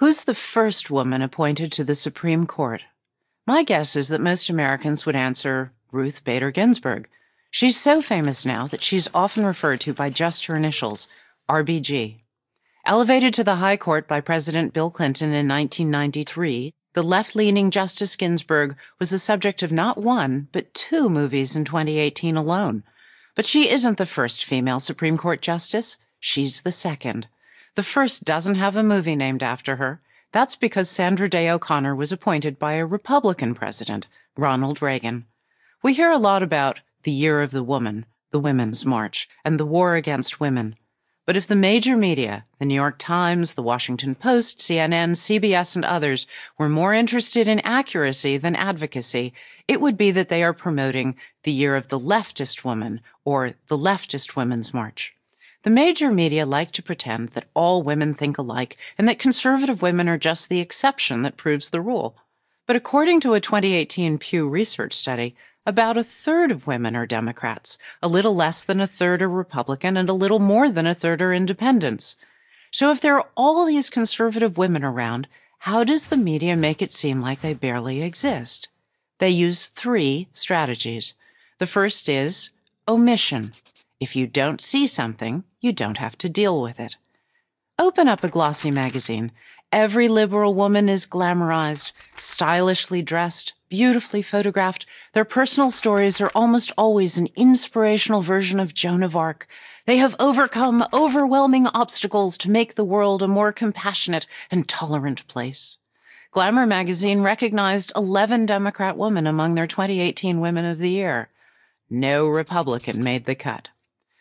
Who's the first woman appointed to the Supreme Court? My guess is that most Americans would answer Ruth Bader Ginsburg. She's so famous now that she's often referred to by just her initials, RBG. Elevated to the High Court by President Bill Clinton in 1993, the left-leaning Justice Ginsburg was the subject of not one, but 2 movies in 2018 alone. But she isn't the first female Supreme Court justice. She's the second. The first doesn't have a movie named after her. That's because Sandra Day O'Connor was appointed by a Republican president, Ronald Reagan. We hear a lot about the Year of the Woman, the Women's March, and the war against women. But if the major media, the New York Times, the Washington Post, CNN, CBS, and others, were more interested in accuracy than advocacy, it would be that they are promoting the Year of the Leftist Woman, or the Leftist Women's March. The major media like to pretend that all women think alike and that conservative women are just the exception that proves the rule. But according to a 2018 Pew Research study, about 1/3 of women are Democrats, a little less than 1/3 are Republican, and a little more than 1/3 are independents. So if there are all these conservative women around, how does the media make it seem like they barely exist? They use 3 strategies. The first is omission. If you don't see something, you don't have to deal with it. Open up a glossy magazine. Every liberal woman is glamorized, stylishly dressed, beautifully photographed. Their personal stories are almost always an inspirational version of Joan of Arc. They have overcome overwhelming obstacles to make the world a more compassionate and tolerant place. Glamour magazine recognized 11 Democrat women among their 2018 Women of the Year. No Republican made the cut.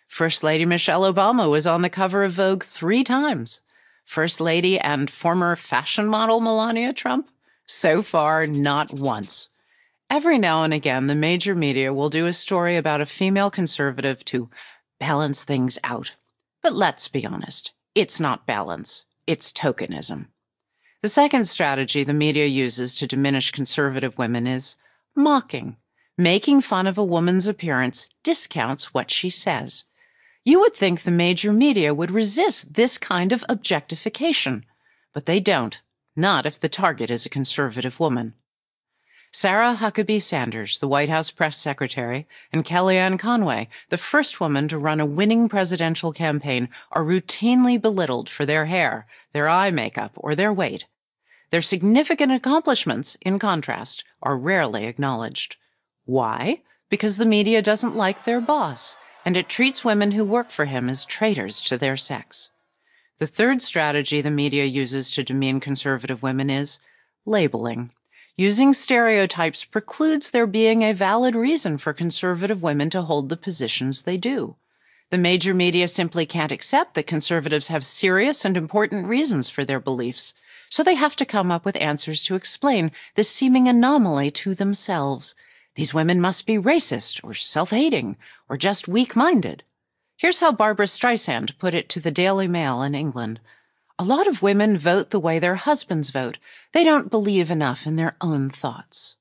First Lady Michelle Obama was on the cover of Vogue 3 times. First Lady and former fashion model Melania Trump? So far, not once. Every now and again, the major media will do a story about a female conservative to balance things out. But let's be honest, it's not balance, it's tokenism. The second strategy the media uses to diminish conservative women is mocking. Making fun of a woman's appearance discounts what she says. You would think the major media would resist this kind of objectification, but they don't, not if the target is a conservative woman. Sarah Huckabee Sanders, the White House press secretary, and Kellyanne Conway, the first woman to run a winning presidential campaign, are routinely belittled for their hair, their eye makeup, or their weight. Their significant accomplishments, in contrast, are rarely acknowledged. Why? Because the media doesn't like their boss, and it treats women who work for him as traitors to their sex. The third strategy the media uses to demean conservative women is labeling. Using stereotypes precludes there being a valid reason for conservative women to hold the positions they do. The major media simply can't accept that conservatives have serious and important reasons for their beliefs, so they have to come up with answers to explain this seeming anomaly to themselves. These women must be racist or self-hating or just weak-minded. Here's how Barbara Streisand put it to the Daily Mail in England. A lot of women vote the way their husbands vote. They don't believe enough in their own thoughts.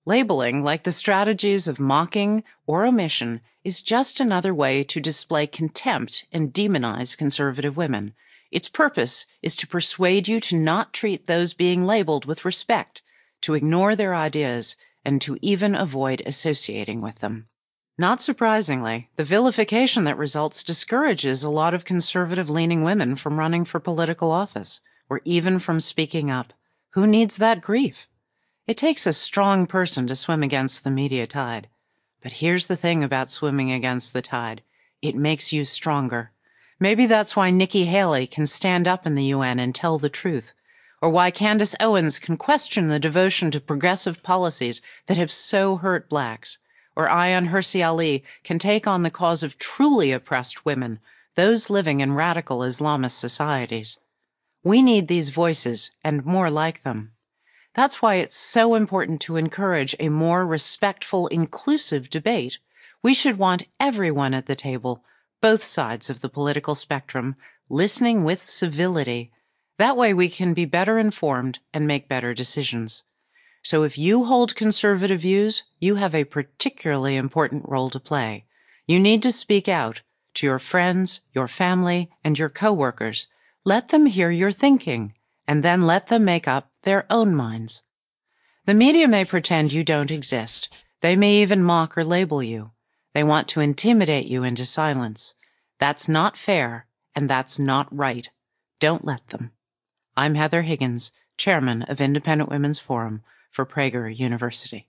Labeling, like the strategies of mocking or omission, is just another way to display contempt and demonize conservative women. Its purpose is to persuade you to not treat those being labeled with respect, to ignore their ideas, and to even avoid associating with them. Not surprisingly, the vilification that results discourages a lot of conservative-leaning women from running for political office, or even from speaking up. Who needs that grief? It takes a strong person to swim against the media tide. But here's the thing about swimming against the tide. It makes you stronger. Maybe that's why Nikki Haley can stand up in the UN and tell the truth, or why Candace Owens can question the devotion to progressive policies that have so hurt blacks, or Ayaan Hirsi Ali can take on the cause of truly oppressed women, those living in radical Islamist societies. We need these voices and more like them. That's why it's so important to encourage a more respectful, inclusive debate. We should want everyone at the table, both sides of the political spectrum, listening with civility. That way we can be better informed and make better decisions. So if you hold conservative views, you have a particularly important role to play. You need to speak out to your friends, your family, and your coworkers. Let them hear your thinking and then let them make up their own minds. The media may pretend you don't exist. They may even mock or label you. They want to intimidate you into silence. That's not fair, and that's not right. Don't let them. I'm Heather Higgins, Chairman of Independent Women's Forum for Prager University.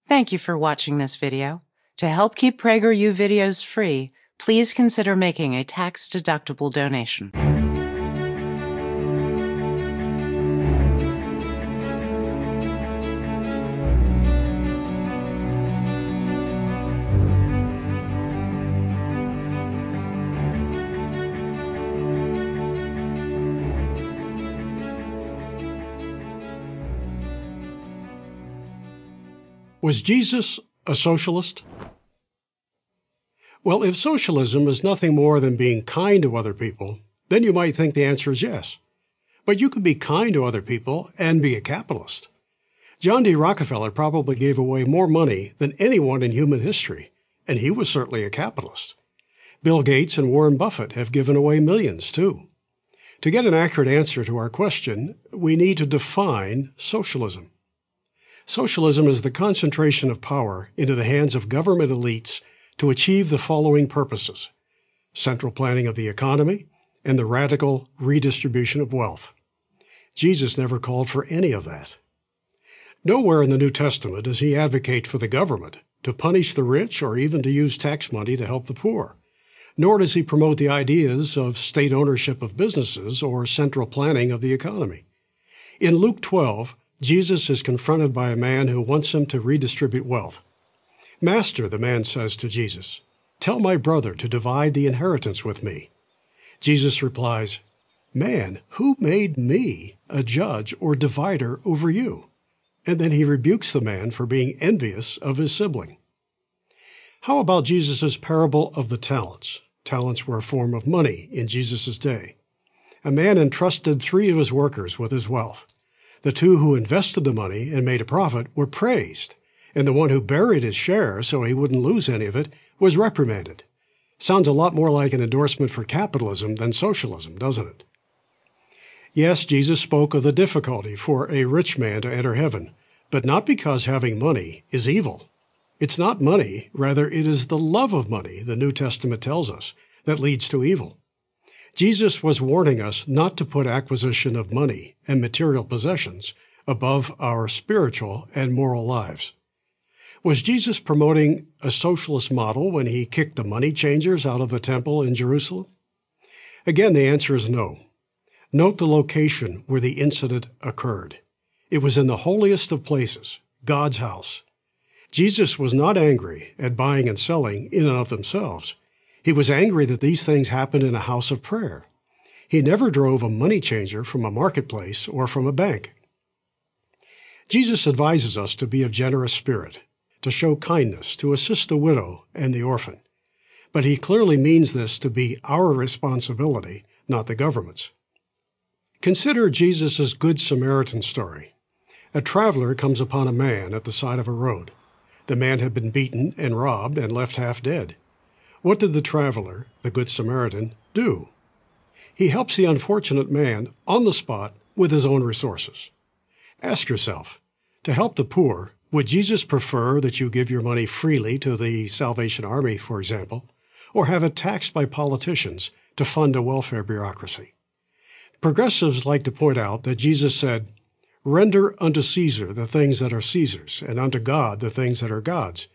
Thank you for watching this video. To help keep PragerU videos free, please consider making a tax-deductible donation. Was Jesus a socialist? Well, if socialism is nothing more than being kind to other people, then you might think the answer is yes. But you can be kind to other people and be a capitalist. John D. Rockefeller probably gave away more money than anyone in human history, and he was certainly a capitalist. Bill Gates and Warren Buffett have given away millions, too. To get an accurate answer to our question, we need to define socialism. Socialism is the concentration of power into the hands of government elites to achieve the following purposes: central planning of the economy and the radical redistribution of wealth. Jesus never called for any of that. Nowhere in the New Testament does he advocate for the government to punish the rich or even to use tax money to help the poor. Nor does he promote the ideas of state ownership of businesses or central planning of the economy. In Luke 12, Jesus is confronted by a man who wants him to redistribute wealth. "Master," the man says to Jesus, "tell my brother to divide the inheritance with me." Jesus replies, "Man, who made me a judge or divider over you?" And then he rebukes the man for being envious of his sibling. How about Jesus' parable of the talents? Talents were a form of money in Jesus' day. A man entrusted 3 of his workers with his wealth. The 2 who invested the money and made a profit were praised, and the one who buried his share so he wouldn't lose any of it was reprimanded. Sounds a lot more like an endorsement for capitalism than socialism, doesn't it? Yes, Jesus spoke of the difficulty for a rich man to enter heaven, but not because having money is evil. It's not money, rather it is the love of money, the New Testament tells us, that leads to evil. Jesus was warning us not to put acquisition of money and material possessions above our spiritual and moral lives. Was Jesus promoting a socialist model when he kicked the money changers out of the temple in Jerusalem? Again, the answer is no. Note the location where the incident occurred. It was in the holiest of places, God's house. Jesus was not angry at buying and selling in and of themselves. He was angry that these things happened in a house of prayer. He never drove a money changer from a marketplace or from a bank. Jesus advises us to be of generous spirit, to show kindness, to assist the widow and the orphan. But he clearly means this to be our responsibility, not the government's. Consider Jesus' Good Samaritan story. A traveler comes upon a man at the side of a road. The man had been beaten and robbed and left half dead. What did the traveler, the Good Samaritan, do? He helps the unfortunate man on the spot with his own resources. Ask yourself, to help the poor, would Jesus prefer that you give your money freely to the Salvation Army, for example, or have it taxed by politicians to fund a welfare bureaucracy? Progressives like to point out that Jesus said, "Render unto Caesar the things that are Caesar's, and unto God the things that are God's."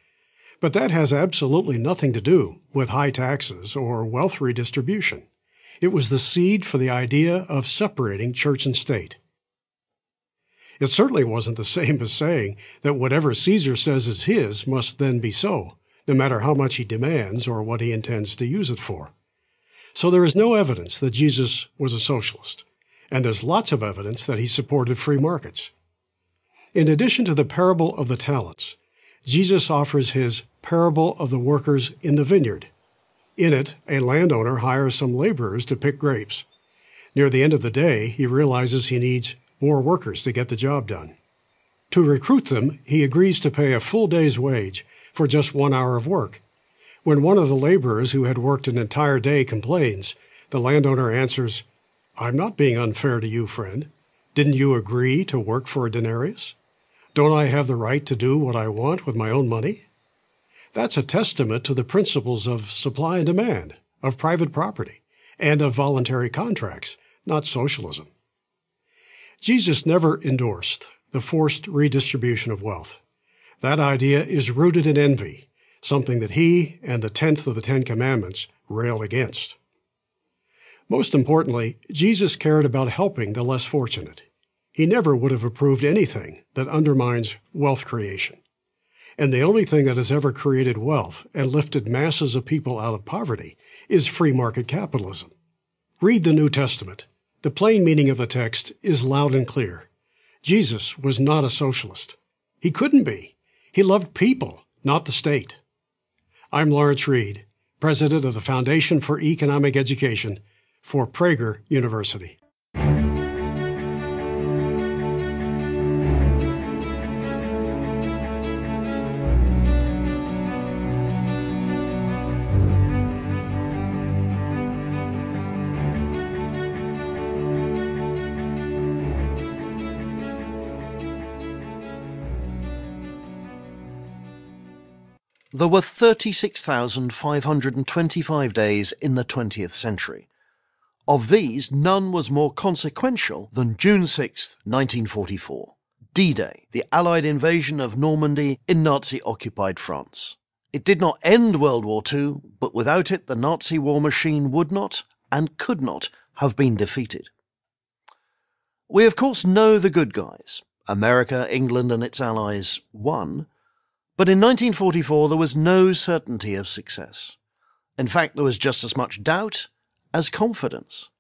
But that has absolutely nothing to do with high taxes or wealth redistribution. It was the seed for the idea of separating church and state. It certainly wasn't the same as saying that whatever Caesar says is his must then be so, no matter how much he demands or what he intends to use it for. So there is no evidence that Jesus was a socialist, and there's lots of evidence that he supported free markets. In addition to the parable of the talents, Jesus offers his parable of the workers in the vineyard. In it, a landowner hires some laborers to pick grapes. Near the end of the day, he realizes he needs more workers to get the job done. To recruit them, he agrees to pay a full day's wage for just 1 hour of work. When one of the laborers who had worked an entire day complains, the landowner answers, I'm not being unfair to you, friend. Didn't you agree to work for a denarius? Don't I have the right to do what I want with my own money? That's a testament to the principles of supply and demand, of private property, and of voluntary contracts, not socialism. Jesus never endorsed the forced redistribution of wealth. That idea is rooted in envy, something that he and the 10th of the Ten Commandments railed against. Most importantly, Jesus cared about helping the less fortunate. He never would have approved anything that undermines wealth creation. And the only thing that has ever created wealth and lifted masses of people out of poverty is free market capitalism. Read the New Testament. The plain meaning of the text is loud and clear. Jesus was not a socialist. He couldn't be. He loved people, not the state. I'm Lawrence Reed, president of the Foundation for Economic Education for Prager University. There were 36,525 days in the 20th century. Of these, none was more consequential than June 6, 1944, D-Day, the Allied invasion of Normandy in Nazi-occupied France. It did not end World War II, but without it the Nazi war machine would not and could not have been defeated. We of course know the good guys. America, England and its allies won. But in 1944 there was no certainty of success. In fact, there was just as much doubt as confidence.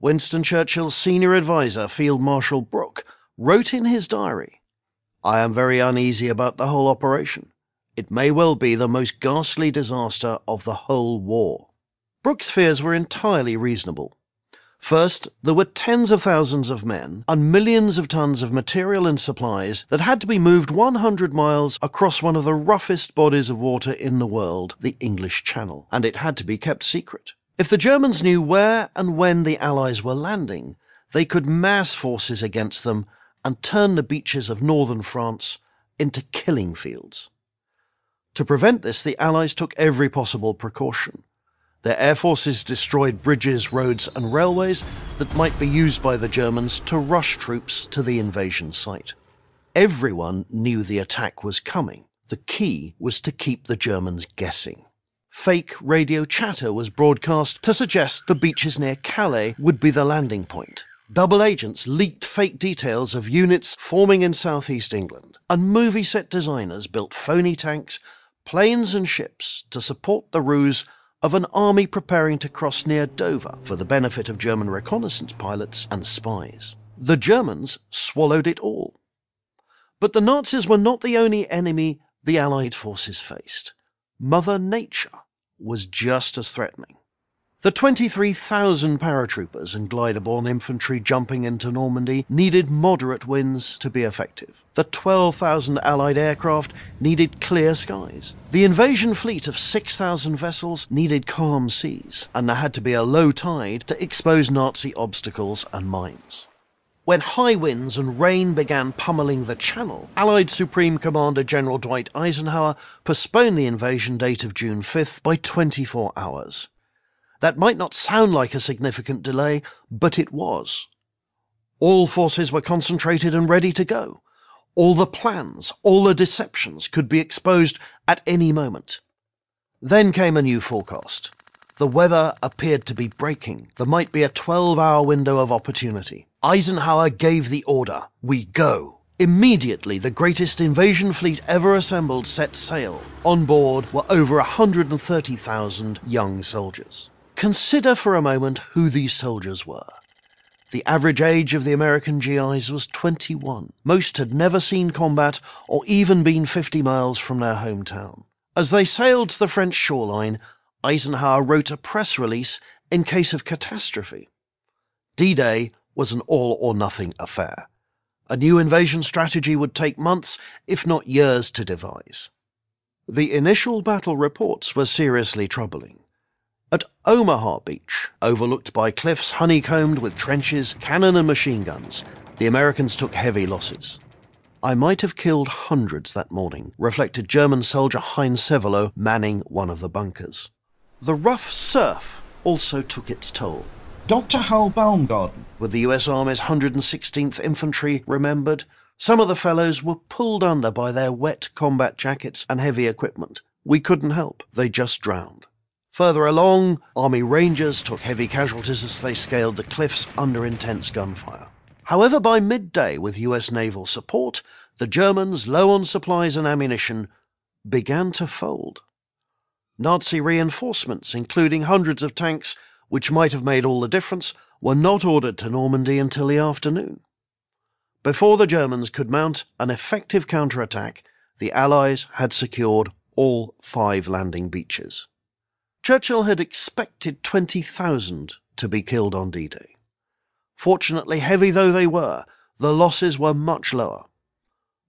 Winston Churchill's senior advisor, Field Marshal Brooke, wrote in his diary, "I am very uneasy about the whole operation. It may well be the most ghastly disaster of the whole war." Brooke's fears were entirely reasonable. First, there were tens of thousands of men and millions of tons of material and supplies that had to be moved 100 miles across one of the roughest bodies of water in the world, the English Channel, and it had to be kept secret. If the Germans knew where and when the Allies were landing, they could mass forces against them and turn the beaches of northern France into killing fields. To prevent this, the Allies took every possible precaution. Their air forces destroyed bridges, roads and railways that might be used by the Germans to rush troops to the invasion site. Everyone knew the attack was coming. The key was to keep the Germans guessing. Fake radio chatter was broadcast to suggest the beaches near Calais would be the landing point. Double agents leaked fake details of units forming in southeast England, and movie set designers built phony tanks, planes and ships to support the ruse of an army preparing to cross near Dover for the benefit of German reconnaissance pilots and spies. The Germans swallowed it all. But the Nazis were not the only enemy the Allied forces faced. Mother Nature was just as threatening. The 23,000 paratroopers and glider-borne infantry jumping into Normandy needed moderate winds to be effective. The 12,000 Allied aircraft needed clear skies. The invasion fleet of 6,000 vessels needed calm seas, and there had to be a low tide to expose Nazi obstacles and mines. When high winds and rain began pummeling the Channel, Allied Supreme Commander General Dwight Eisenhower postponed the invasion date of June 5th by 24 hours. That might not sound like a significant delay, but it was. All forces were concentrated and ready to go. All the plans, all the deceptions could be exposed at any moment. Then came a new forecast. The weather appeared to be breaking. There might be a 12-hour window of opportunity. Eisenhower gave the order, "We go." Immediately, the greatest invasion fleet ever assembled set sail. On board were over 130,000 young soldiers. Consider for a moment who these soldiers were. The average age of the American GIs was 21. Most had never seen combat or even been 50 miles from their hometown. As they sailed to the French shoreline, Eisenhower wrote a press release in case of catastrophe. D-Day was an all-or-nothing affair. A new invasion strategy would take months, if not years, to devise. The initial battle reports were seriously troubling. At Omaha Beach, overlooked by cliffs honeycombed with trenches, cannon and machine guns, the Americans took heavy losses. "I might have killed hundreds that morning," reflected German soldier Heinz Sevelo, manning one of the bunkers. The rough surf also took its toll. Dr. Hal Baumgarten, With the US Army's 116th Infantry remembered, some of the fellows were pulled under by their wet combat jackets and heavy equipment. We couldn't help, they just drowned. Further along, Army Rangers took heavy casualties as they scaled the cliffs under intense gunfire. However, by midday, with US naval support, the Germans, low on supplies and ammunition, began to fold. Nazi reinforcements, including hundreds of tanks, which might have made all the difference, were not ordered to Normandy until the afternoon. Before the Germans could mount an effective counterattack, the Allies had secured all 5 landing beaches. Churchill had expected 20,000 to be killed on D-Day. Fortunately, heavy though they were, the losses were much lower.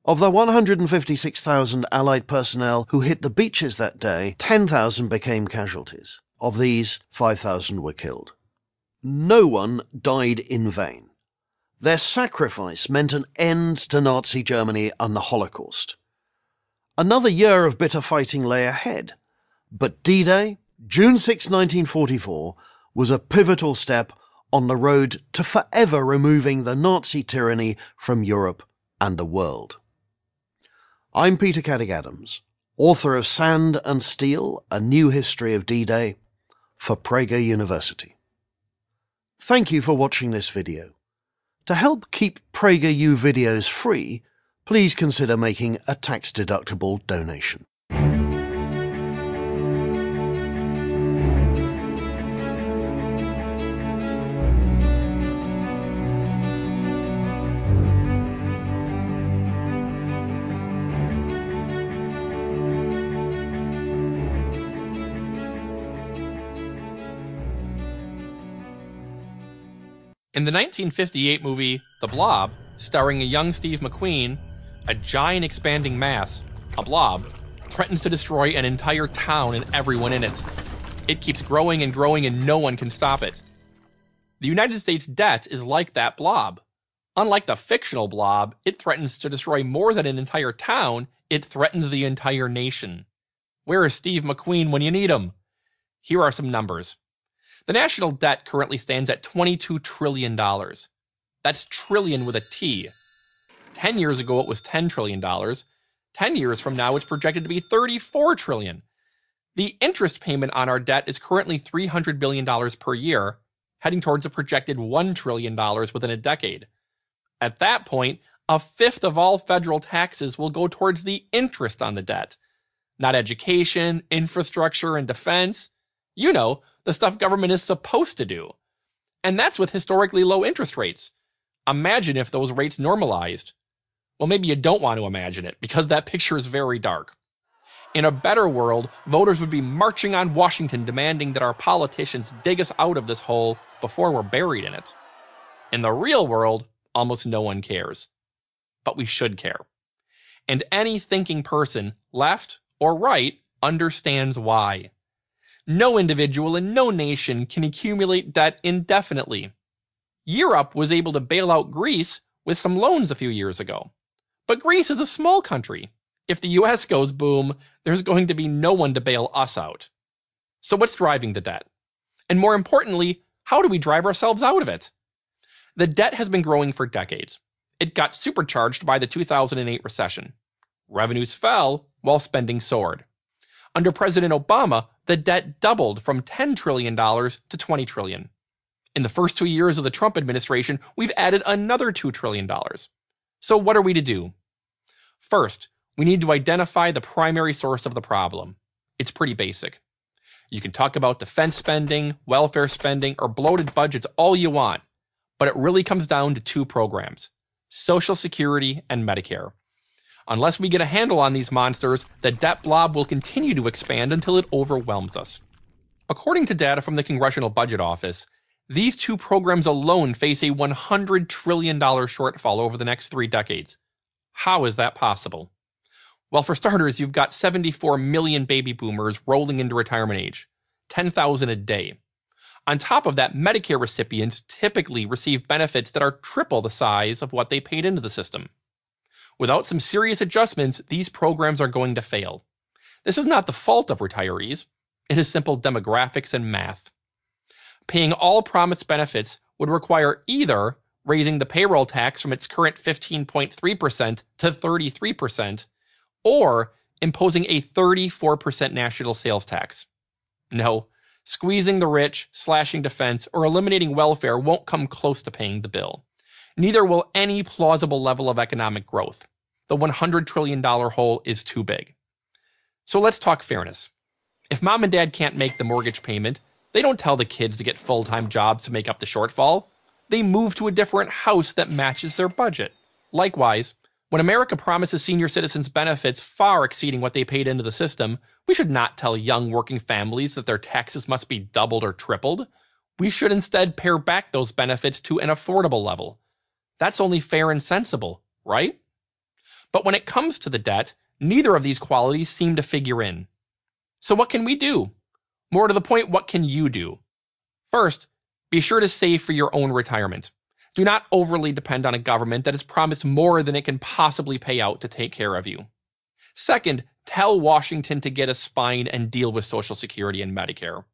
Of the 156,000 Allied personnel who hit the beaches that day, 10,000 became casualties. Of these, 5,000 were killed. No one died in vain. Their sacrifice meant an end to Nazi Germany and the Holocaust. Another year of bitter fighting lay ahead, but D-Day, June 6, 1944, was a pivotal step on the road to forever removing the Nazi tyranny from Europe and the world. I'm Peter Caddick-Adams, author of Sand and Steel, A New History of D-Day, for Prager University. Thank you for watching this video. To help keep PragerU videos free, please consider making a tax-deductible donation. In the 1958 movie The Blob, starring a young Steve McQueen, a giant expanding mass, a blob, threatens to destroy an entire town and everyone in it. It keeps growing and growing and no one can stop it. The United States debt is like that blob. Unlike the fictional blob, it threatens to destroy more than an entire town, it threatens the entire nation. Where is Steve McQueen when you need him? Here are some numbers. The national debt currently stands at $22 trillion. That's trillion with a T. 10 years ago, it was $10 trillion. 10 years from now, it's projected to be $34 trillion. The interest payment on our debt is currently $300 billion per year, heading towards a projected $1 trillion within a decade. At that point, a fifth of all federal taxes will go towards the interest on the debt. Not education, infrastructure, and defense. You know, the stuff government is supposed to do. And that's with historically low interest rates. Imagine if those rates normalized. Well, maybe you don't want to imagine it, because that picture is very dark. In a better world, voters would be marching on Washington demanding that our politicians dig us out of this hole before we're buried in it. In the real world, almost no one cares. But we should care. And any thinking person, left or right, understands why. No individual and no nation can accumulate debt indefinitely. Europe was able to bail out Greece with some loans a few years ago. But Greece is a small country. If the US goes boom, there's going to be no one to bail us out. So what's driving the debt? And more importantly, how do we drive ourselves out of it? The debt has been growing for decades. It got supercharged by the 2008 recession. Revenues fell while spending soared. Under President Obama, the debt doubled from $10 trillion to $20 trillion. In the first 2 years of the Trump administration, we've added another $2 trillion. So what are we to do? First, we need to identify the primary source of the problem. It's pretty basic. You can talk about defense spending, welfare spending, or bloated budgets all you want, but it really comes down to 2 programs: Social Security and Medicare. Unless we get a handle on these monsters, the debt blob will continue to expand until it overwhelms us. According to data from the Congressional Budget Office, these 2 programs alone face a $100 trillion shortfall over the next 3 decades. How is that possible? Well, for starters, you've got 74 million baby boomers rolling into retirement age. $10,000 a day. On top of that, Medicare recipients typically receive benefits that are triple the size of what they paid into the system. Without some serious adjustments, these programs are going to fail. This is not the fault of retirees. It is simple demographics and math. Paying all promised benefits would require either raising the payroll tax from its current 15.3% to 33%, or imposing a 34% national sales tax. No, squeezing the rich, slashing defense, or eliminating welfare won't come close to paying the bill. Neither will any plausible level of economic growth. The $100 trillion hole is too big. So let's talk fairness. If mom and dad can't make the mortgage payment, they don't tell the kids to get full-time jobs to make up the shortfall. They move to a different house that matches their budget. Likewise, when America promises senior citizens benefits far exceeding what they paid into the system, we should not tell young working families that their taxes must be doubled or tripled. We should instead pare back those benefits to an affordable level. That's only fair and sensible, right? But when it comes to the debt, neither of these qualities seem to figure in. So what can we do? More to the point, what can you do? First, be sure to save for your own retirement. Do not overly depend on a government that has promised more than it can possibly pay out to take care of you. Second, tell Washington to get a spine and deal with Social Security and Medicare.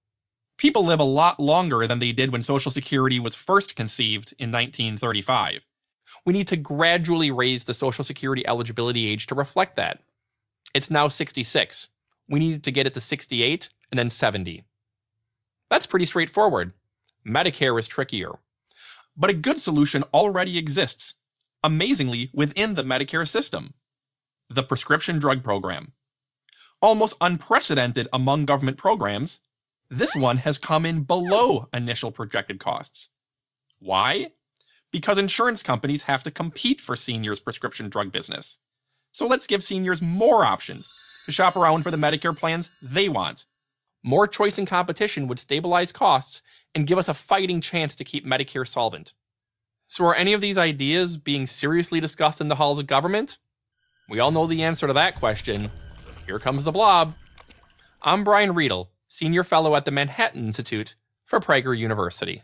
People live a lot longer than they did when Social Security was first conceived in 1935. We need to gradually raise the Social Security eligibility age to reflect that. It's now 66. We need to get it to 68 and then 70. That's pretty straightforward. Medicare is trickier. But a good solution already exists, amazingly within the Medicare system: the prescription drug program. Almost unprecedented among government programs, this one has come in below initial projected costs. Why? Because insurance companies have to compete for seniors' prescription drug business. So let's give seniors more options to shop around for the Medicare plans they want. More choice and competition would stabilize costs and give us a fighting chance to keep Medicare solvent. So are any of these ideas being seriously discussed in the halls of government? We all know the answer to that question. Here comes the blob. I'm Brian Riedel, Senior Fellow at the Manhattan Institute for Prager University.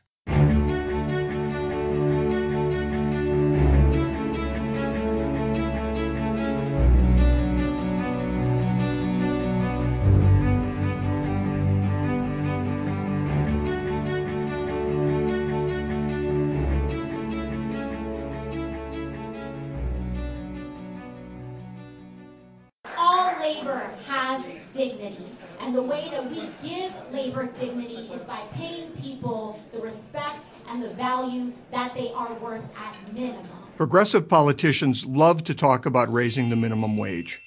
Labor has dignity, and the way that we give labor dignity is by paying people the respect and the value that they are worth at minimum. Progressive politicians love to talk about raising the minimum wage.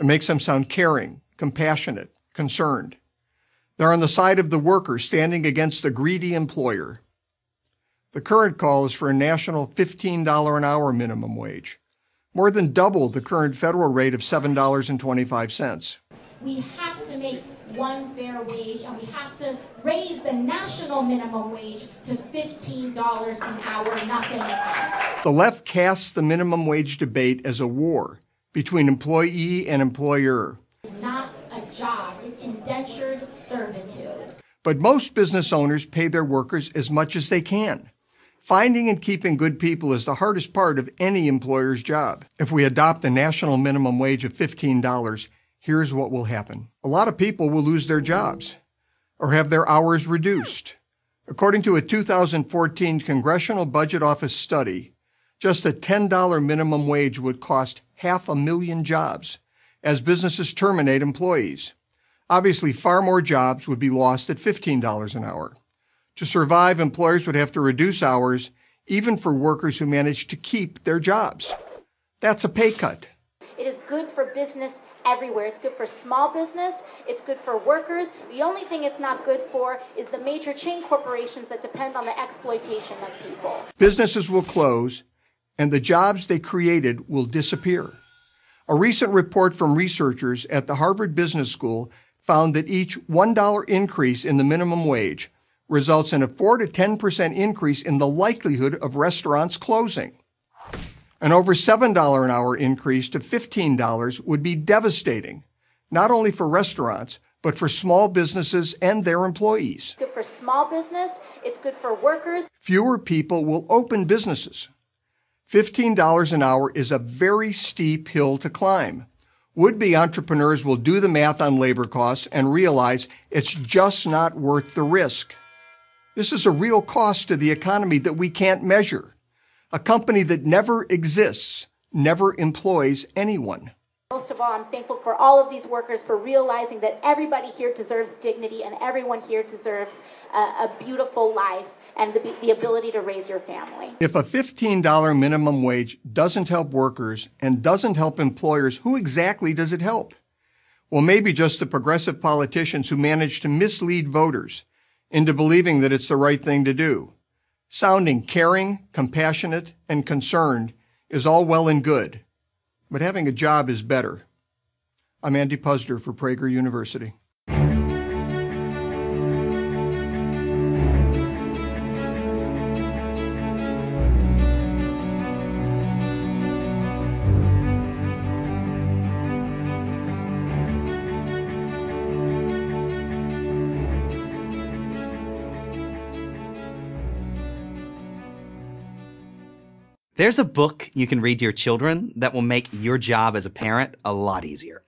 It makes them sound caring, compassionate, concerned. They're on the side of the worker, standing against the greedy employer. The current call is for a national $15 an hour minimum wage, more than double the current federal rate of $7.25. We have to make one fair wage, and we have to raise the national minimum wage to $15 an hour, nothing less. The left casts the minimum wage debate as a war between employee and employer. It's not a job, it's indentured servitude. But most business owners pay their workers as much as they can. Finding and keeping good people is the hardest part of any employer's job. If we adopt a national minimum wage of $15, here's what will happen. A lot of people will lose their jobs or have their hours reduced. According to a 2014 Congressional Budget Office study, just a $10 minimum wage would cost 500,000 jobs as businesses terminate employees. Obviously, far more jobs would be lost at $15 an hour. To survive, employers would have to reduce hours, even for workers who manage to keep their jobs. That's a pay cut. It is good for business everywhere. It's good for small business. It's good for workers. The only thing it's not good for is the major chain corporations that depend on the exploitation of people. Businesses will close, and the jobs they created will disappear. A recent report from researchers at the Harvard Business School found that each $1 increase in the minimum wage results in a 4 to 10% increase in the likelihood of restaurants closing. An over $7 an hour increase to $15 would be devastating, not only for restaurants, but for small businesses and their employees. Good for small business, it's good for workers. Fewer people will open businesses. $15 an hour is a very steep hill to climb. Would-be entrepreneurs will do the math on labor costs and realize it's just not worth the risk. This is a real cost to the economy that we can't measure. A company that never exists never employs anyone. Most of all, I'm thankful for all of these workers for realizing that everybody here deserves dignity and everyone here deserves a beautiful life and the ability to raise your family. If a $15 minimum wage doesn't help workers and doesn't help employers, who exactly does it help? Well, maybe just the progressive politicians who manage to mislead voters into believing that it's the right thing to do. Sounding caring, compassionate, and concerned is all well and good, but having a job is better. I'm Andy Puzder for Prager University. There's a book you can read to your children that will make your job as a parent a lot easier.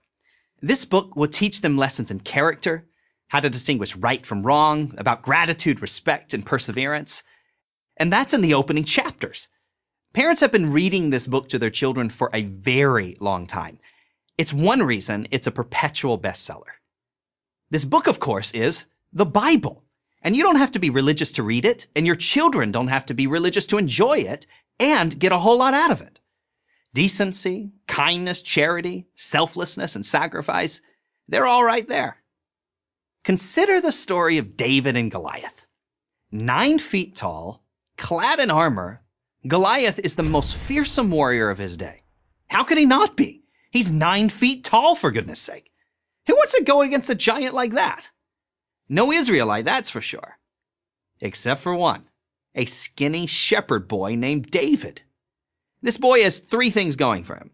This book will teach them lessons in character, how to distinguish right from wrong, about gratitude, respect, and perseverance. And that's in the opening chapters. Parents have been reading this book to their children for a very long time. It's one reason it's a perpetual bestseller. This book, of course, is the Bible. And you don't have to be religious to read it, and your children don't have to be religious to enjoy it and get a whole lot out of it. Decency, kindness, charity, selflessness, and sacrifice, they're all right there. Consider the story of David and Goliath. 9 feet tall, clad in armor, Goliath is the most fearsome warrior of his day. How could he not be? He's 9 feet tall, for goodness sake. Who wants to go against a giant like that? No Israelite, that's for sure. Except for one. A skinny shepherd boy named David. This boy has 3 things going for him: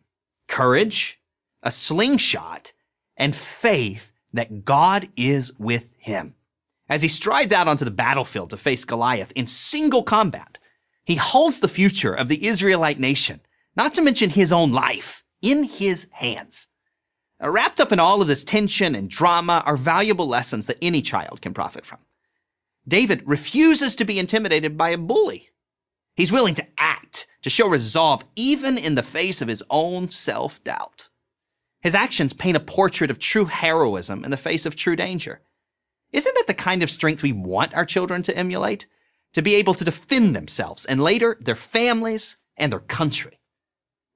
courage, a slingshot, and faith that God is with him. As he strides out onto the battlefield to face Goliath in single combat, he holds the future of the Israelite nation, not to mention his own life, in his hands. Wrapped up in all of this tension and drama are valuable lessons that any child can profit from. David refuses to be intimidated by a bully. He's willing to act, to show resolve, even in the face of his own self-doubt. His actions paint a portrait of true heroism in the face of true danger. Isn't that the kind of strength we want our children to emulate? To be able to defend themselves and later their families and their country.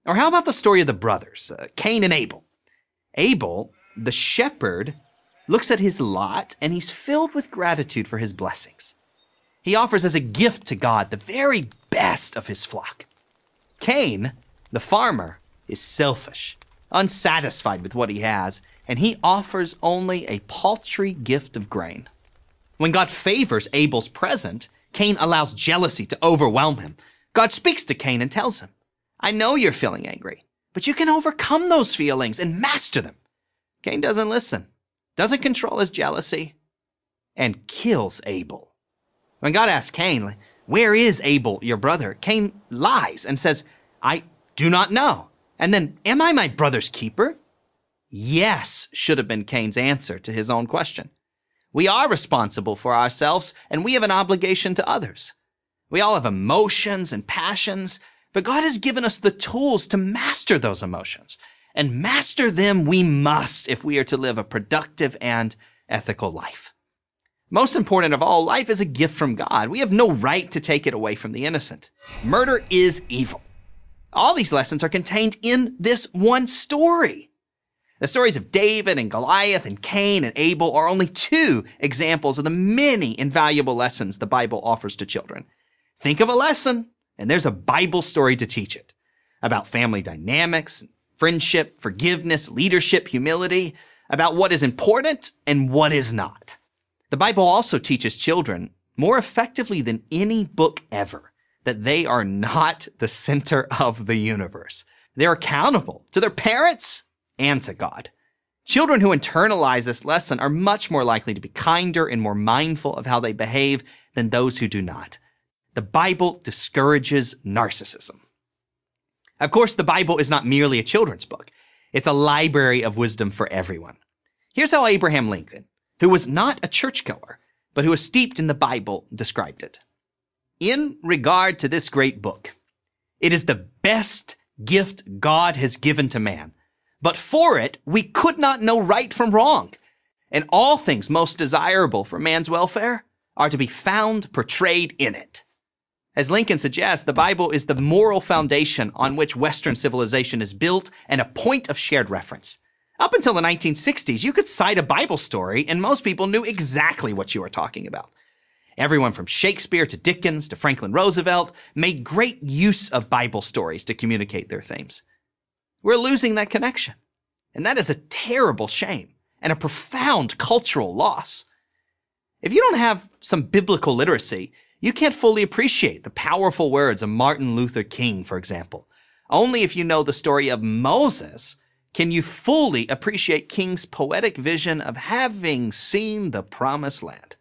Or how about the story of the brothers, Cain and Abel? Abel, the shepherd, looks at his lot and he's filled with gratitude for his blessings. He offers as a gift to God the very best of his flock. Cain, the farmer, is selfish, unsatisfied with what he has, and he offers only a paltry gift of grain. When God favors Abel's present, Cain allows jealousy to overwhelm him. God speaks to Cain and tells him, "I know you're feeling angry, but you can overcome those feelings and master them." Cain doesn't listen, doesn't control his jealousy, and kills Abel. When God asks Cain, "Where is Abel, your brother?" Cain lies and says, "I do not know." And then, "Am I my brother's keeper?" Yes should have been Cain's answer to his own question. We are responsible for ourselves, and we have an obligation to others. We all have emotions and passions, but God has given us the tools to master those emotions. And master them we must if we are to live a productive and ethical life. Most important of all, life is a gift from God. We have no right to take it away from the innocent. Murder is evil. All these lessons are contained in this one story. The stories of David and Goliath and Cain and Abel are only 2 examples of the many invaluable lessons the Bible offers to children. Think of a lesson, and there's a Bible story to teach it. About family dynamics, friendship, forgiveness, leadership, humility, about what is important and what is not. The Bible also teaches children, more effectively than any book ever, that they are not the center of the universe. They're accountable to their parents and to God. Children who internalize this lesson are much more likely to be kinder and more mindful of how they behave than those who do not. The Bible discourages narcissism. Of course, the Bible is not merely a children's book. It's a library of wisdom for everyone. Here's how Abraham Lincoln, who was not a churchgoer, but who was steeped in the Bible, described it. In regard to this great book, it is the best gift God has given to man. But for it, we could not know right from wrong. And all things most desirable for man's welfare are to be found portrayed in it. As Lincoln suggests, the Bible is the moral foundation on which Western civilization is built and a point of shared reference. Up until the 1960s, you could cite a Bible story and most people knew exactly what you were talking about. Everyone from Shakespeare to Dickens to Franklin Roosevelt made great use of Bible stories to communicate their themes. We're losing that connection, and that is a terrible shame and a profound cultural loss. If you don't have some biblical literacy, you can't fully appreciate the powerful words of Martin Luther King, for example. Only if you know the story of Moses can you fully appreciate King's poetic vision of having seen the promised land.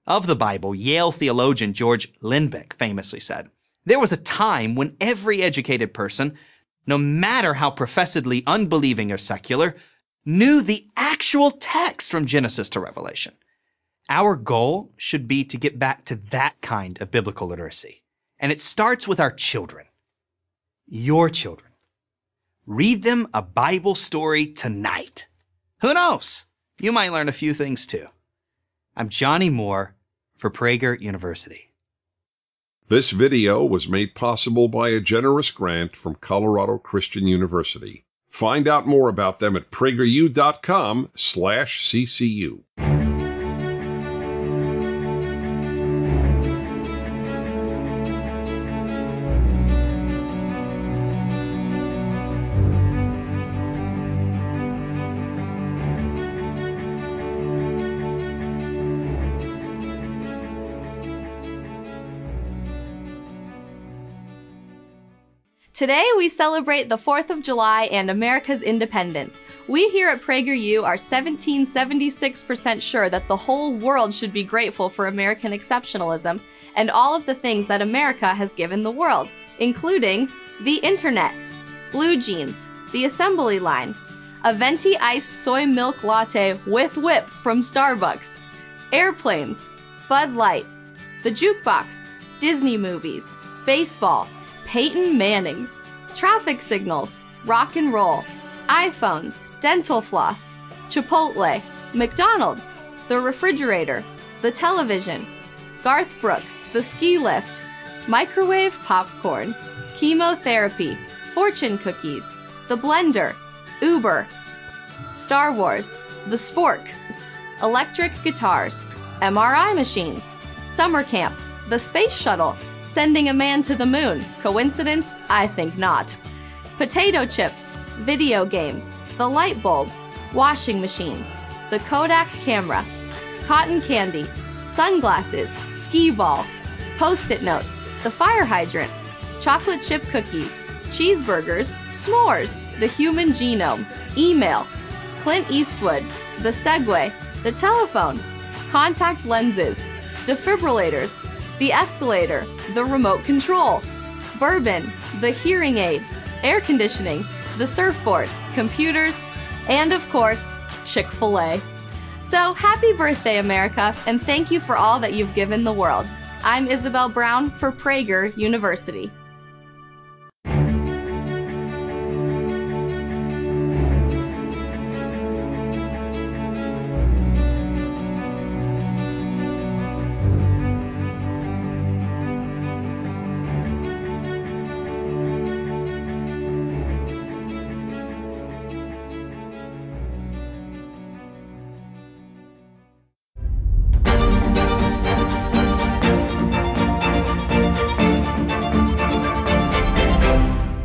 Of the Bible, Yale theologian George Lindbeck famously said, "There was a time when every educated person, no matter how professedly unbelieving or secular, knew the actual text from Genesis to Revelation." Our goal should be to get back to that kind of biblical literacy. And it starts with our children. Your children. Read them a Bible story tonight. Who knows? You might learn a few things too. I'm Johnny Moore for Prager University. This video was made possible by a generous grant from Colorado Christian University. Find out more about them at prageru.com/ccu. Today we celebrate the 4th of July and America's independence. We here at PragerU are 1776% sure that the whole world should be grateful for American exceptionalism and all of the things that America has given the world, including the internet, blue jeans, the assembly line, a venti iced soy milk latte with whip from Starbucks, airplanes, Bud Light, the jukebox, Disney movies, baseball, Peyton Manning, traffic signals, rock and roll, iPhones, dental floss, Chipotle, McDonald's, the refrigerator, the television, Garth Brooks, the ski lift, microwave popcorn, chemotherapy, fortune cookies, the blender, Uber, Star Wars, the spork, electric guitars, MRI machines, summer camp, the space shuttle, sending a man to the moon. Coincidence? I think not. Potato chips, video games, the light bulb, washing machines, the Kodak camera, cotton candy, sunglasses, skee ball, Post-it notes, the fire hydrant, chocolate chip cookies, cheeseburgers, s'mores, the human genome, email, Clint Eastwood, the Segway, the telephone, contact lenses, defibrillators, the escalator, the remote control, bourbon, the hearing aid, air conditioning, the surfboard, computers, and of course, Chick-fil-A. So happy birthday, America, and thank you for all that you've given the world. I'm Isabel Brown for Prager University.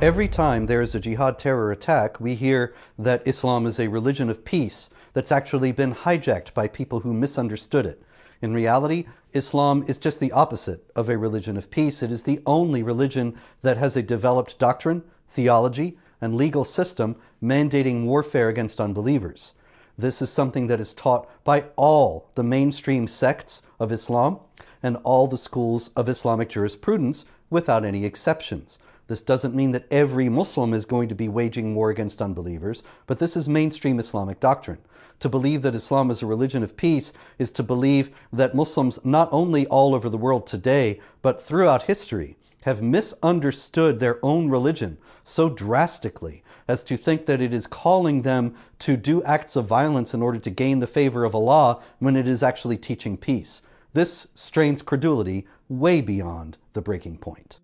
Every time there is a jihad terror attack, we hear that Islam is a religion of peace that's actually been hijacked by people who misunderstood it. In reality, Islam is just the opposite of a religion of peace. It is the only religion that has a developed doctrine, theology, and legal system mandating warfare against unbelievers. This is something that is taught by all the mainstream sects of Islam and all the schools of Islamic jurisprudence without any exceptions. This doesn't mean that every Muslim is going to be waging war against unbelievers, but this is mainstream Islamic doctrine. To believe that Islam is a religion of peace is to believe that Muslims, not only all over the world today, but throughout history, have misunderstood their own religion so drastically as to think that it is calling them to do acts of violence in order to gain the favor of Allah when it is actually teaching peace. This strains credulity way beyond the breaking point.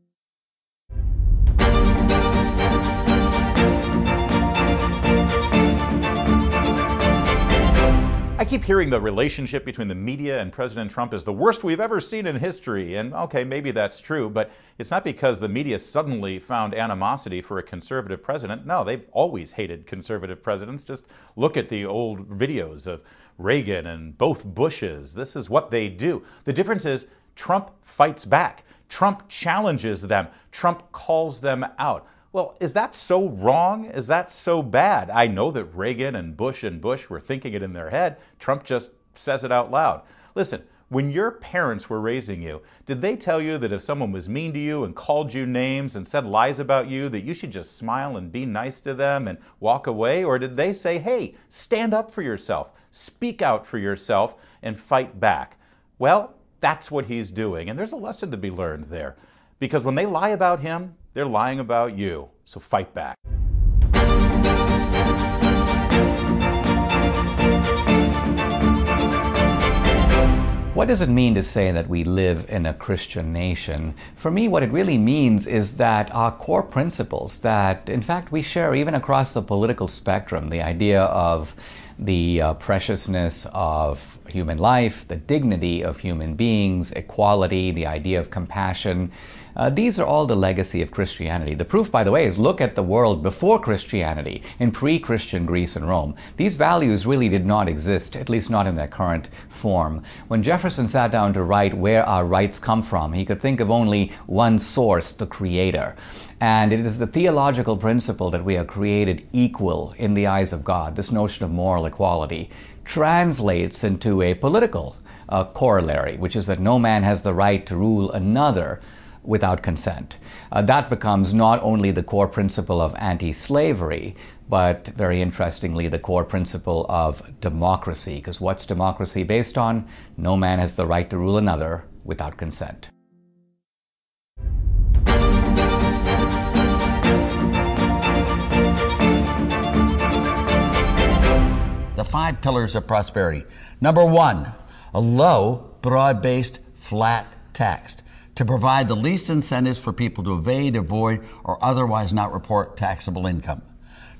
I keep hearing the relationship between the media and President Trump is the worst we've ever seen in history. And okay, maybe that's true, but it's not because the media suddenly found animosity for a conservative president. No, they've always hated conservative presidents. Just look at the old videos of Reagan and both Bushes. This is what they do. The difference is Trump fights back. Trump challenges them. Trump calls them out. Well, is that so wrong? Is that so bad? I know that Reagan and Bush were thinking it in their head. Trump just says it out loud. Listen, when your parents were raising you, did they tell you that if someone was mean to you and called you names and said lies about you, that you should just smile and be nice to them and walk away? Or did they say, hey, stand up for yourself, speak out for yourself, and fight back? Well, that's what he's doing, and there's a lesson to be learned there. Because when they lie about him, they're lying about you. So fight back. What does it mean to say that we live in a Christian nation? For me, what it really means is that our core principles that, in fact, we share even across the political spectrum, the idea of the preciousness of human life, the dignity of human beings, equality, the idea of compassion. These are all the legacy of Christianity. The proof, by the way, is look at the world before Christianity, in pre-Christian Greece and Rome. These values really did not exist, at least not in their current form. When Jefferson sat down to write where our rights come from, he could think of only one source, the Creator. And it is the theological principle that we are created equal in the eyes of God. This notion of moral equality translates into a political corollary, which is that no man has the right to rule another without consent. That becomes not only the core principle of anti-slavery, but very interestingly, the core principle of democracy. Because what's democracy based on? No man has the right to rule another without consent. The 5 pillars of prosperity. Number 1, a low, broad-based, flat tax to provide the least incentives for people to evade, avoid, or otherwise not report taxable income.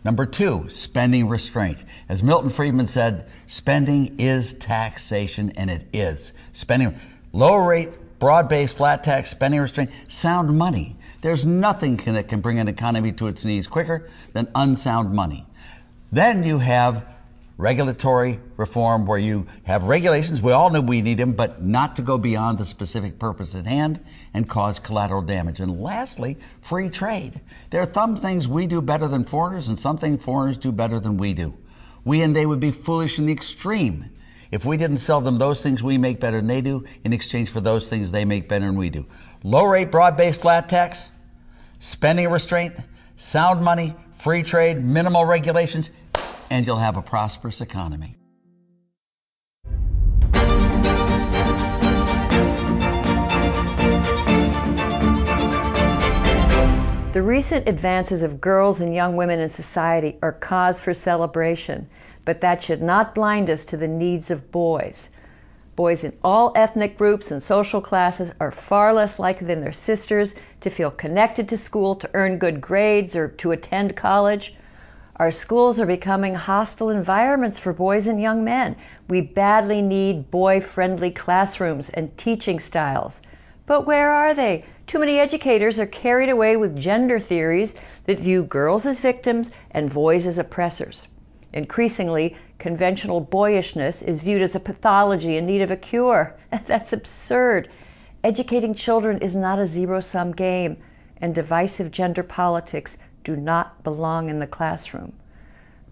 Number 2, spending restraint. As Milton Friedman said, spending is taxation, and it is. Spending, low rate, broad-based, flat tax, spending restraint, sound money. There's nothing that can bring an economy to its knees quicker than unsound money. Then you have regulatory reform, where you have regulations, we all know we need them, but not to go beyond the specific purpose at hand and cause collateral damage. And lastly, free trade. There are some things we do better than foreigners and some things foreigners do better than we do. We and they would be foolish in the extreme if we didn't sell them those things we make better than they do in exchange for those things they make better than we do. Low rate, broad-based, flat tax, spending restraint, sound money, free trade, minimal regulations, and you'll have a prosperous economy. The recent advances of girls and young women in society are cause for celebration, but that should not blind us to the needs of boys. Boys in all ethnic groups and social classes are far less likely than their sisters to feel connected to school, to earn good grades, or to attend college. Our schools are becoming hostile environments for boys and young men. We badly need boy-friendly classrooms and teaching styles. But where are they? Too many educators are carried away with gender theories that view girls as victims and boys as oppressors. Increasingly, conventional boyishness is viewed as a pathology in need of a cure. That's absurd. Educating children is not a zero-sum game, and divisive gender politics do not belong in the classroom.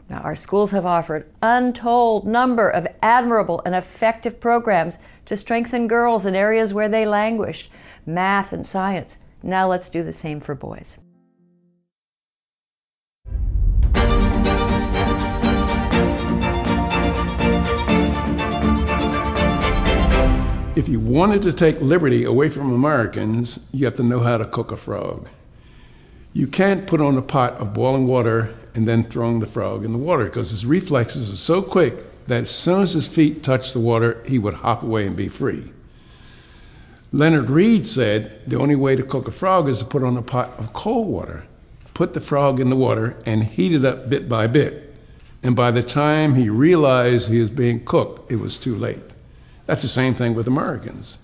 Now, our schools have offered untold number of admirable and effective programs to strengthen girls in areas where they languished, math and science. Now let's do the same for boys. If you wanted to take liberty away from Americans, you have to know how to cook a frog. You can't put on a pot of boiling water and then throwing the frog in the water, because his reflexes are so quick that as soon as his feet touched the water, he would hop away and be free. Leonard Read said the only way to cook a frog is to put on a pot of cold water, put the frog in the water, and heat it up bit by bit. And by the time he realized he was being cooked, it was too late. That's the same thing with Americans.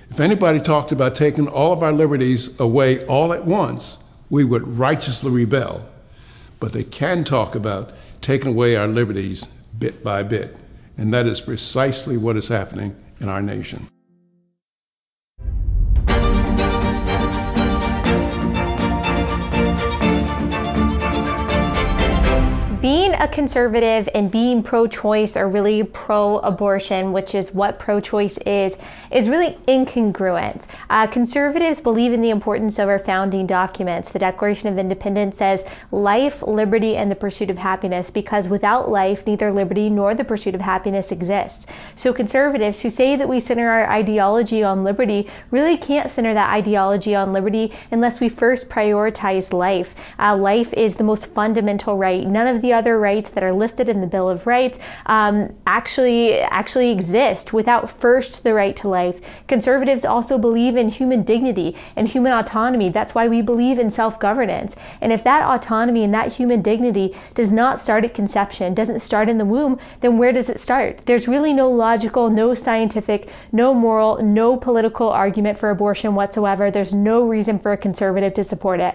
If anybody talked about taking all of our liberties away all at once, we would righteously rebel. But they can talk about taking away our liberties bit by bit. And that is precisely what is happening in our nation. Being a conservative and being pro-choice or really pro-abortion, which is what pro-choice is really incongruent. Conservatives believe in the importance of our founding documents. The Declaration of Independence says life, liberty, and the pursuit of happiness, because without life, neither liberty nor the pursuit of happiness exists. So conservatives who say that we center our ideology on liberty really can't center that ideology on liberty unless we first prioritize life. Life is the most fundamental right. None of the other rights that are listed in the Bill of Rights actually exist without first the right to life. Conservatives also believe in human dignity and human autonomy. That's why we believe in self-governance. And if that autonomy and that human dignity does not start at conception, doesn't start in the womb, then where does it start? There's really no logical, no scientific, no moral, no political argument for abortion whatsoever. There's no reason for a conservative to support it.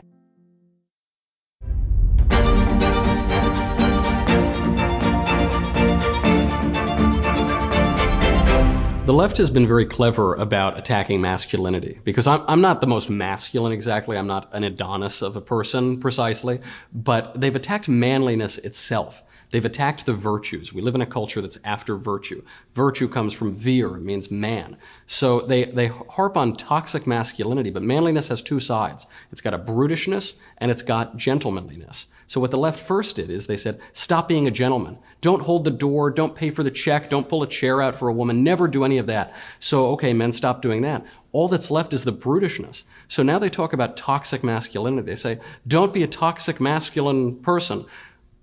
The left has been very clever about attacking masculinity, because I'm not the most masculine exactly. I'm not an Adonis of a person precisely, but they've attacked manliness itself. They've attacked the virtues. We live in a culture that's after virtue. Virtue comes from vir, it means man. So they harp on toxic masculinity, but manliness has two sides. It's got a brutishness and it's got gentlemanliness. So what the left first did is they said, stop being a gentleman. Don't hold the door, don't pay for the check, don't pull a chair out for a woman, never do any of that. So, okay, men, stop doing that. All that's left is the brutishness. So now they talk about toxic masculinity. They say, don't be a toxic masculine person.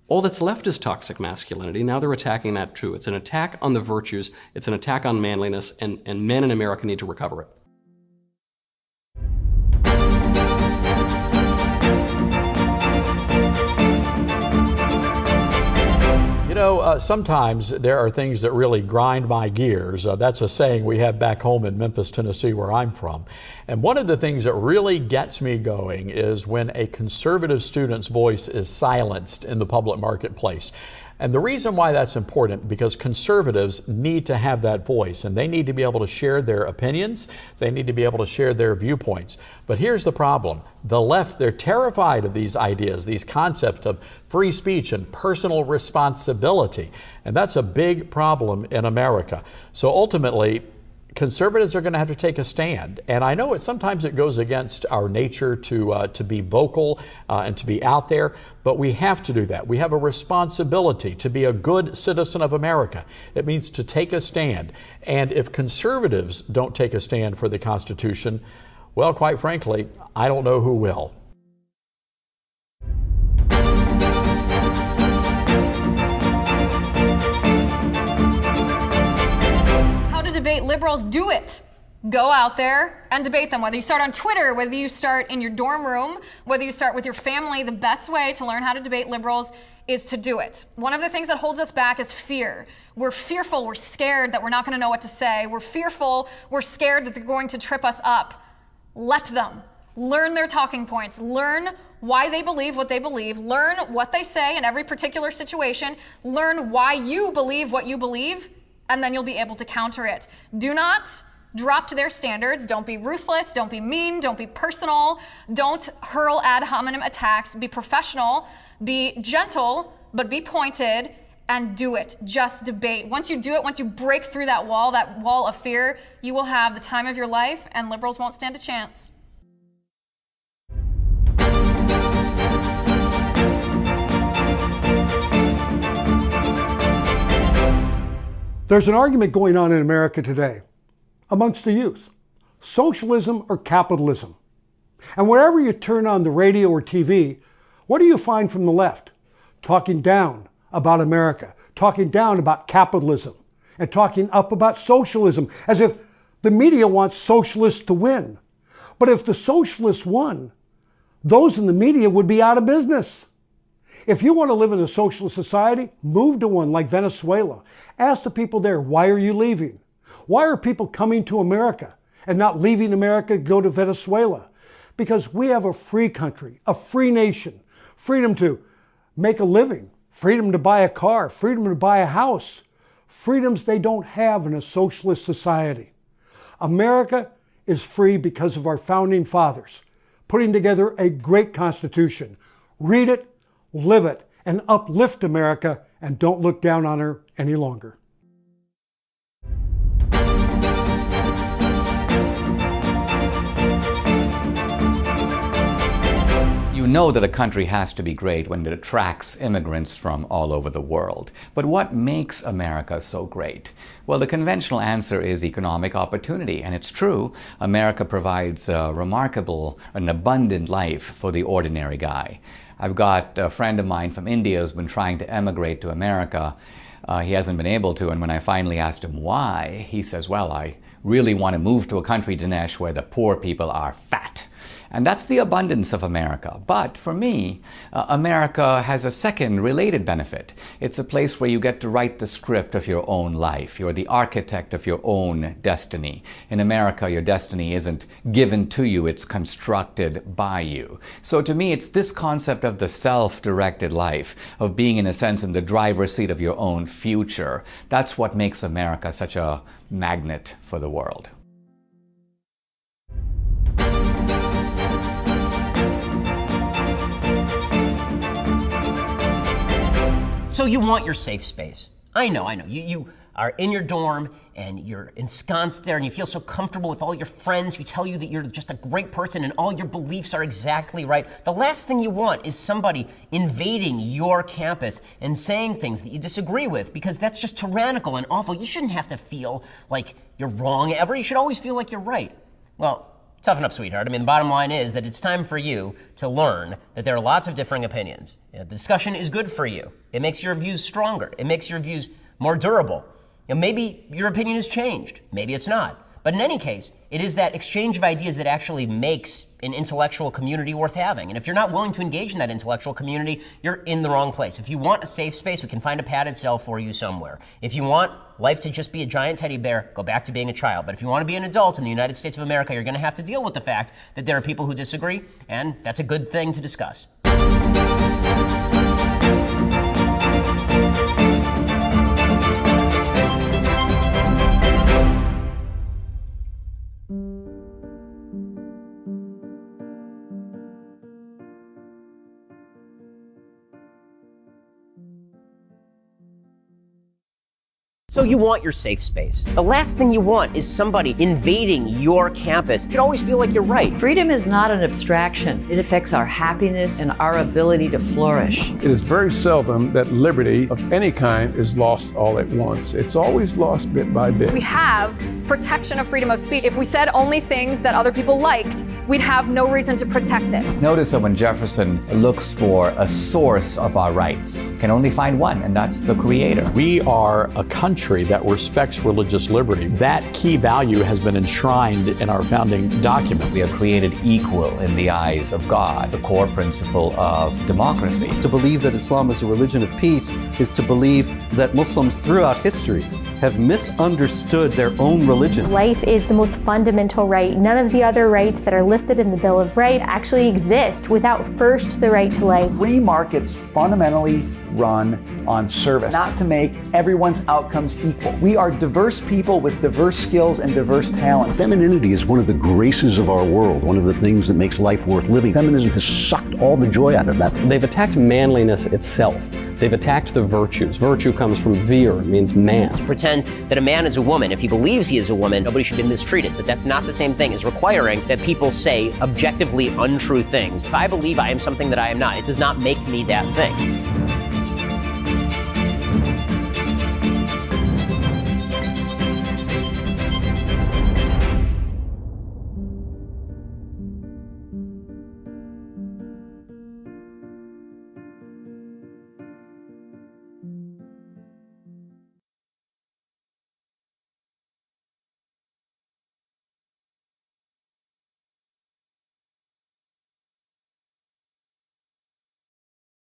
All that's left is toxic masculinity. Now they're attacking that too. It's an attack on the virtues, it's an attack on manliness, and men in America need to recover it. You know, sometimes there are things that really grind my gears. That's a saying we have back home in Memphis, Tennessee, where I'm from. And one of the things that really gets me going is when a conservative student's voice is silenced in the public marketplace. And the reason why that's important, because conservatives need to have that voice, and they need to be able to share their opinions. They need to be able to share their viewpoints. But here's the problem. The left, they're terrified of these ideas, these concepts of free speech and personal responsibility. And that's a big problem in America. So ultimately, conservatives are going to have to take a stand. And I know sometimes it goes against our nature to be vocal and to be out there, but we have to do that. We have a responsibility to be a good citizen of America. It means to take a stand. And if conservatives don't take a stand for the Constitution, well, quite frankly, I don't know who will. Debate liberals, do it. Go out there and debate them. Whether you start on Twitter, whether you start in your dorm room, whether you start with your family, the best way to learn how to debate liberals is to do it. One of the things that holds us back is fear. We're fearful, we're scared that we're not going to know what to say. We're fearful, we're scared that they're going to trip us up. Let them. Learn their talking points. Learn why they believe what they believe. Learn what they say in every particular situation. Learn why you believe what you believe, and then you'll be able to counter it. Do not Drop to their standards. Don't be ruthless. Don't be mean. Don't be personal. Don't hurl ad hominem attacks. Be professional. Be gentle, but be pointed, and do it. Just debate. Once you do it, once you break through that wall of fear, you will have the time of your life, and liberals won't stand a chance. There's an argument going on in America today amongst the youth. Socialism or capitalism? And wherever you turn on the radio or TV, what do you find from the left? Talking down about America, talking down about capitalism, and talking up about socialism, as if the media wants socialists to win. But if the socialists won, those in the media would be out of business. If you want to live in a socialist society, move to one like Venezuela. Ask the people there, why are you leaving? Why are people coming to America and not leaving America to go to Venezuela? Because we have a free country, a free nation, freedom to make a living, freedom to buy a car, freedom to buy a house, freedoms they don't have in a socialist society. America is free because of our founding fathers, putting together a great Constitution. Read it, live it, and uplift America, and don't look down on her any longer. You know that a country has to be great when it attracts immigrants from all over the world. But what makes America so great? Well, the conventional answer is economic opportunity. And it's true, America provides a remarkable and abundant life for the ordinary guy. I've got a friend of mine from India who's been trying to emigrate to America. He hasn't been able to, and when I finally asked him why, he says, well, I really want to move to a country, Dinesh, where the poor people are fat. And that's the abundance of America. But for me, America has a second related benefit. It's a place where you get to write the script of your own life. You're the architect of your own destiny. In America, your destiny isn't given to you, it's constructed by you. So to me, it's this concept of the self-directed life, of being in a sense in the driver's seat of your own future. That's what makes America such a magnet for the world. So you want your safe space. I know. You are in your dorm and you're ensconced there and you feel so comfortable with all your friends who tell you that you're just a great person and all your beliefs are exactly right. The last thing you want is somebody invading your campus and saying things that you disagree with, because that's just tyrannical and awful. You shouldn't have to feel like you're wrong ever. You should always feel like you're right. Well, toughen up, sweetheart. I mean, the bottom line is that it's time for you to learn that there are lots of differing opinions. The discussion is good for you. It makes your views stronger. It makes your views more durable. Maybe your opinion has changed. Maybe it's not. But in any case, it is that exchange of ideas that actually makes an intellectual community worth having. And if you're not willing to engage in that intellectual community, you're in the wrong place. If you want a safe space, we can find a padded cell for you somewhere. If you want life to just be a giant teddy bear, go back to being a child. But if you want to be an adult in the United States of America, you're going to have to deal with the fact that there are people who disagree, and that's a good thing to discuss. So you want your safe space. The last thing you want is somebody invading your campus. You should always feel like you're right. Freedom is not an abstraction. It affects our happiness and our ability to flourish. It is very seldom that liberty of any kind is lost all at once. It's always lost bit by bit. We have protection of freedom of speech. If we said only things that other people liked, we'd have no reason to protect it. Notice that when Jefferson looks for a source of our rights, can only find one, and that's the Creator. We are a country that respects religious liberty. That key value has been enshrined in our founding documents. We are created equal in the eyes of God, the core principle of democracy. To believe that Islam is a religion of peace is to believe that Muslims throughout history have misunderstood their own religion. Life is the most fundamental right. None of the other rights that are listed in the Bill of Rights actually exist without first the right to life. Free markets fundamentally run on service, not to make everyone's outcomes equal. We are diverse people with diverse skills and diverse talents. Femininity is one of the graces of our world, one of the things that makes life worth living. Feminism has sucked all the joy out of that. They've attacked manliness itself. They've attacked the virtues. Virtue comes from vir, it means man. To pretend that a man is a woman, if he believes he is a woman, nobody should be mistreated. But that's not the same thing as requiring that people say objectively untrue things. If I believe I am something that I am not, it does not make me that thing.